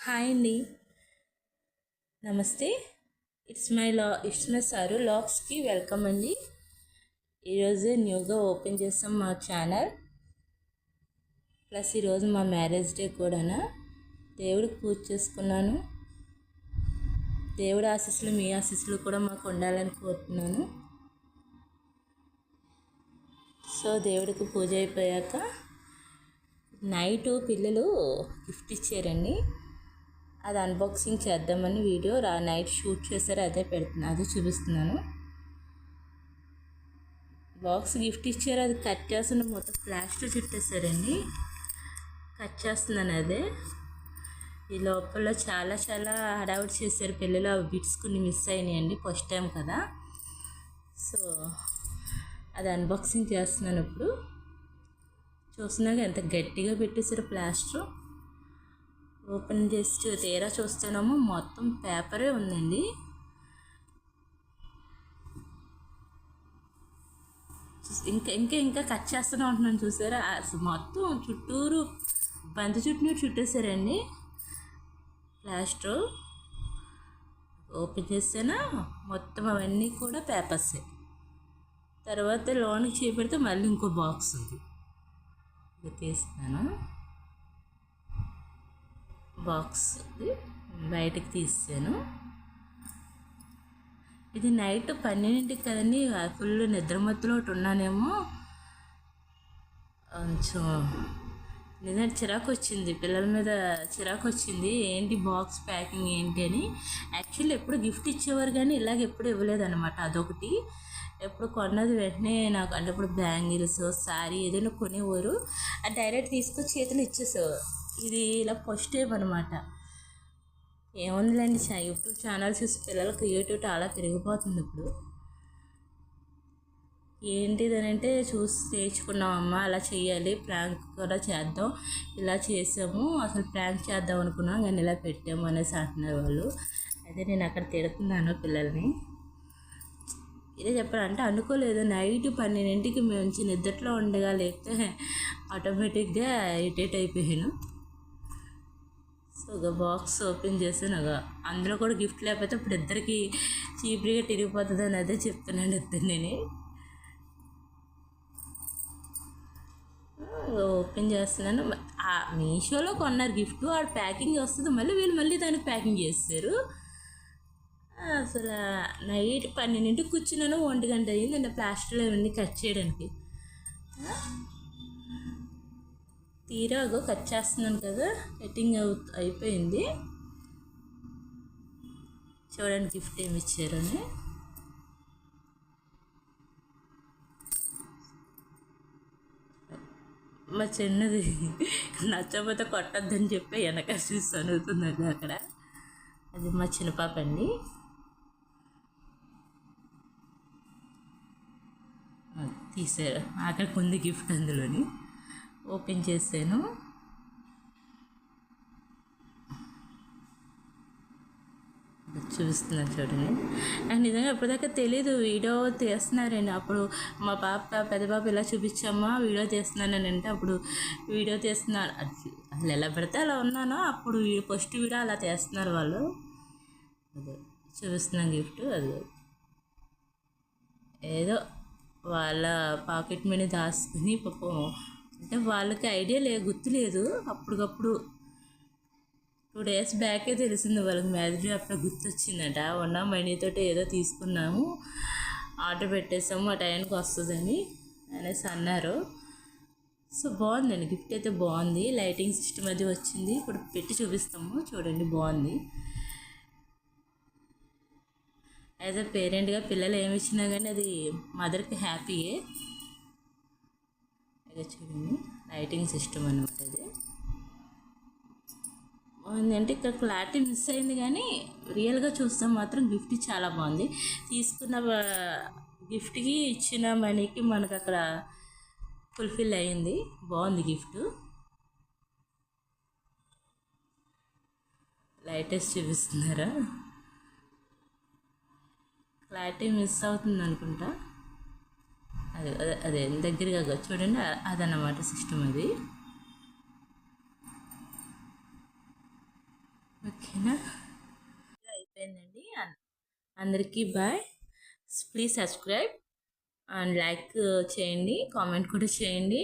Hi అండి. నమస్తే. It's my sir లాగ్స్కి welcome అండి. ఈరోజు న్యూగా ఓపెన్ చేస్తాం మా ఛానల్. ప్లస్ ఈరోజు మా మ్యారేజ్ డే కూడానా. దేవుడికి పూజ చేసుకున్నాను. దేవుడి ఆశీస్సులు మీ ఆశీస్సులు కూడా మాకు ఉండాలని కోరుతున్నాను. సో దేవుడికి పూజ అయిపోయాక నైటు పిల్లలు గిఫ్ట్ ఇచ్చారండి. అది అన్బాక్సింగ్ చేద్దామని వీడియో నైట్ షూట్ చేశారు, అదే చూపిస్తున్నాను. బాక్స్ గిఫ్ట్ ఇచ్చారు, అది కట్ చేస్తున్న మొత్తం ప్లాస్టర్ చుట్టేశారండి. కట్ చేస్తున్నాను అదే. ఈ లోపల చాలా చాలా హడావుడి చేశారు పిల్లలు. అవి బిట్స్ కొన్ని మిస్ అయినాయండి, ఫస్ట్ టైం కదా. సో అది అన్బాక్సింగ్ చేస్తున్నాను ఇప్పుడు. చూస్తున్నాక ఎంత గట్టిగా పెట్టేశారు ప్లాస్టర్. ఓపెన్ చేసి తీరా చూస్తేనేమో మొత్తం పేపరే ఉందండి. ఇంకా ఇంకా ఇంకా కట్ చేస్తూనే ఉంటున్నాను, చూసారా. మొత్తం చుట్టూరు బంతి చుట్టూ చుట్టేశారండి ప్లాస్టర్. ఓపెన్ చేస్తేనా మొత్తం అవన్నీ కూడా పేపర్సే. తర్వాత లోనికి చేపెడితే మళ్ళీ ఇంకో బాక్స్ ఉంది. ఇది తీస్తున్నాను. బాక్స్ బయటకు తీసాను. ఇది నైట్ 12ంటికి కదండి, ఫుల్ నిద్రమత్తులో ఒకటి ఉన్నానేమో. కొంచెం నిజంగా చిరాకు వచ్చింది, పిల్లల మీద చిరాకు వచ్చింది. ఏంటి బాక్స్ ప్యాకింగ్ ఏంటి అని. యాక్చువల్లీ ఎప్పుడు గిఫ్ట్ ఇచ్చేవారు కానీ ఇలాగ ఎప్పుడు ఇవ్వలేదన్నమాట. అదొకటి. ఎప్పుడు కొన్నది వెంటనే నాకు అంటే ఇప్పుడు బ్యాంగిల్స్ శారీ ఏదైనా కొనేవారు, అది డైరెక్ట్ తీసుకొచ్చి చేతులు ఇచ్చేసేవారు. ఇది ఇలా ఫస్ట్ టైం అనమాట. ఏముందిలేండి, యూట్యూబ్ ఛానల్స్ చూసి పిల్లల క్రియేటివిటీ అలా పెరిగిపోతుంది ఇప్పుడు. ఏంటిది అని అంటే చూసి నేర్చుకున్నామమ్మా, అలా చేయాలి, ప్రాంక్ కూడా చేద్దాం, ఇలా చేసాము, అసలు ప్రాంక్ చేద్దాం అనుకున్నాం కానీ ఇలా పెట్టాము అనేసి అంటున్నారు వాళ్ళు. అయితే నేను అక్కడ తిడుతున్నాను పిల్లల్ని. ఇదే చెప్పాలంటే అనుకోలేదు, నైట్ 12ంటికి మంచి నిద్రలో ఉండగా లేకపోతే ఆటోమేటిక్గా ఇరిటేట్ అయిపోయాను. సో ఒక బాక్స్ ఓపెన్ చేసాను. అందులో కూడా గిఫ్ట్ లేకపోతే ఇప్పుడు ఇద్దరికి చీప్గా తిరిగిపోతుంది అని అదే చెప్తున్నాను ఇద్దరు. నేను ఓపెన్ చేస్తున్నాను. మీషోలో కొన్నారు గిఫ్ట్, వాడు ప్యాకింగ్ వస్తుంది, వీళ్ళు మళ్ళీ దానికి ప్యాకింగ్ చేస్తారు. అసలు నైట్ 12ంటికి కూర్చున్నాను, 1 గంట అయ్యింది ప్లాస్టర్లో ఇవన్నీ కట్ చేయడానికి. తీరాగో కట్ చేస్తున్నాను కదా, కటింగ్ అయిపోయింది. చూడండి గిఫ్ట్ ఏమి ఇచ్చారు అని. మా చిన్నది నచ్చకపోతే కొట్టద్దని చెప్పి వెనక చూసి అనుగుతుందండి అక్కడ. అది మా చిన్న పాప అండి. తీసారు, అక్కడికి ఉంది గిఫ్ట్. అందులోని ఓపెన్ చేశాను. చూస్తున్నాను చూడండి. నాకు నిజంగా ఎప్పటిదాకా తెలీదు వీడియో తీస్తున్నారండి. అప్పుడు మా పెద్ద పాప ఇలా చూపించమ్మా వీడియో తీస్తున్నానని అంటే అప్పుడు వీడియో తీస్తున్నారు. అసలు ఎలా పెడితే అలా ఉన్నానో అప్పుడు ఫస్ట్ వీడియో అలా తీస్తున్నారు వాళ్ళు. అదే చూపిస్తున్నాను గిఫ్ట్. అది ఏదో వాళ్ళ పాకెట్ మనీ దాచుకుని పాపం, అంటే వాళ్ళకి ఐడియా గుర్తులేదు. అప్పటికప్పుడు 2 days బ్యాకే తెలిసింది వాళ్ళకి, మ్యారేజ్ అప్పుడు గుర్తొచ్చిందట. ఉన్న మనీతో ఏదో తీసుకున్నాము, ఆర్డర్ పెట్టేసాము, ఆ టైంకి వస్తుందని అనేసి అన్నారు. సో బాగుందండి, గిఫ్ట్ అయితే బాగుంది. లైటింగ్ సిస్టమ్ అది వచ్చింది, ఇప్పుడు పెట్టి చూపిస్తాము చూడండి. బాగుంది. యాజ్ అ పేరెంట్గా పిల్లలు ఏమి ఇచ్చినా కానీ అది మదర్కి హ్యాపీయే. అదే చూడండి లైటింగ్ సిస్టమ్ అనమాట. అది బాగుంది. ఇక్కడ క్లారిటీ మిస్ అయింది కానీ రియల్గా చూస్తే మాత్రం గిఫ్ట్ చాలా బాగుంది. తీసుకున్న గిఫ్ట్కి ఇచ్చిన మనీకి మనకు అక్కడ ఫుల్ఫిల్ అయ్యింది. బాగుంది గిఫ్ట్. లైటెస్ట్ చూపిస్తున్నారా? క్లారిటీ మిస్ అవుతుంది అనుకుంటా. అదే అదే దగ్గరగా చూడండి, అదన్నమాట సిస్టమ్. అది ఓకేనా, అయిపోయిందండి. అందరికీ bye. Please subscribe and like చేయండి, కామెంట్ కూడా చేయండి.